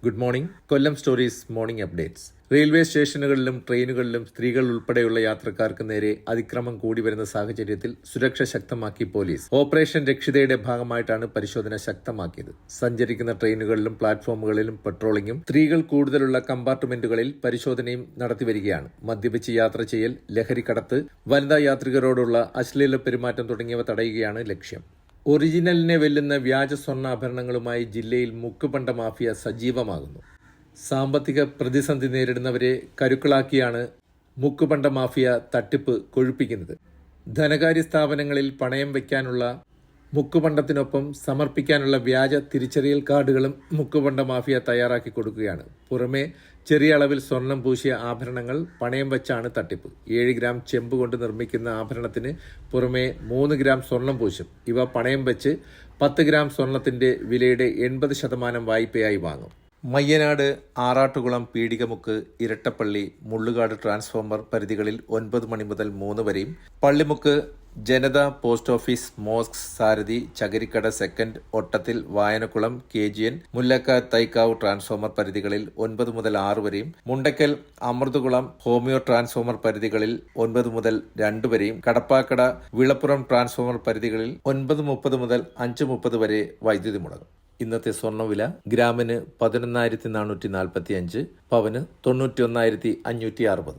Good morning. Kollam stories morning updates. Railway സ്റ്റേഷനുകളിലും ട്രെയിനുകളിലും സ്ത്രീകൾ ഉൾപ്പെടെയുള്ള യാത്രക്കാർക്ക് നേരെ അതിക്രമം കൂടി വരുന്ന സാഹചര്യത്തിൽ സുരക്ഷ ശക്തമാക്കി പോലീസ്. ഓപ്പറേഷൻ രക്ഷിതയുടെ ഭാഗമായിട്ടാണ് പരിശോധന ശക്തമാക്കിയത്. സഞ്ചരിക്കുന്ന ട്രെയിനുകളിലും പ്ലാറ്റ്ഫോമുകളിലും പെട്രോളിംഗും, സ്ത്രീകൾ കൂടുതലുള്ള കമ്പാർട്ട്മെന്റുകളിൽ പരിശോധനയും നടത്തിവരികയാണ്. മദ്യപിച്ച് യാത്ര ചെയ്യൽ, ലഹരിക്കടത്ത്, വനിതാ യാത്രികരോടുള്ള അശ്ലീല പെരുമാറ്റം തുടങ്ങിയവ തടയുകയാണ് ലക്ഷ്യം. ഒറിജിനലിനെ വെല്ലുന്ന വ്യാജ സ്വർണ്ണാഭരണങ്ങളുമായി ജില്ലയിൽ മുക്കുപണ്ട മാഫിയ സജീവമാകുന്നു. സാമ്പത്തിക പ്രതിസന്ധി നേരിടുന്നവരെ കരുക്കളാക്കിയാണ് മുക്കുപണ്ട മാഫിയ തട്ടിപ്പ് കൊഴുപ്പിക്കുന്നത്. ധനകാര്യ സ്ഥാപനങ്ങളിൽ പണയം വയ്ക്കാനുള്ള മുക്കുപണ്ടത്തിനൊപ്പം സമർപ്പിക്കാനുള്ള വ്യാജ തിരിച്ചറിയൽ കാർഡുകളും മുക്കുപണ്ട മാഫിയ തയ്യാറാക്കി കൊടുക്കുകയാണ്. പുറമെ ചെറിയ അളവിൽ സ്വർണം പൂശിയ ആഭരണങ്ങൾ പണയം വെച്ചാണ് തട്ടിപ്പ്. 7 ഗ്രാം ചെമ്പ് കൊണ്ട് നിർമ്മിക്കുന്ന ആഭരണത്തിന് പുറമെ 3 ഗ്രാം സ്വർണം പൂശും. ഇവ പണയം വെച്ച് 10 ഗ്രാം സ്വർണത്തിന്റെ വിലയുടെ 80% വായ്പയായി വാങ്ങും. മയ്യനാട്, ആറാട്ടുകുളം, പീടികമുക്ക്, ഇരട്ടപ്പള്ളി, മുള്ളുകാട് ട്രാൻസ്ഫോമർ പരിധികളിൽ 9 മണി മുതൽ 3 വരെയും, പള്ളിമുക്ക്, ജനത, പോസ്റ്റ് ഓഫീസ്, മോസ്ക്, സാരഥി, ചകരിക്കട സെക്കൻഡ്, ഒട്ടത്തിൽ, വായനക്കുളം, KGN, മുല്ലക്ക, തൈക്കാവ് ട്രാൻസ്ഫോമർ പരിധികളിൽ 9 മുതൽ 6 വരെയും, മുണ്ടക്കൽ, അമൃതകുളം, ഹോമിയോ ട്രാൻസ്ഫോമർ പരിധികളിൽ 9 മുതൽ 2 വരെയും, കടപ്പാക്കട, വിളപ്പുറം ട്രാൻസ്ഫോമർ പരിധികളിൽ 9:30 മുതൽ 5:30 വരെ വൈദ്യുതി മുടങ്ങും. ഇന്നത്തെ സ്വർണ്ണവില ഗ്രാമിന് 11,445, പവന് 91,560.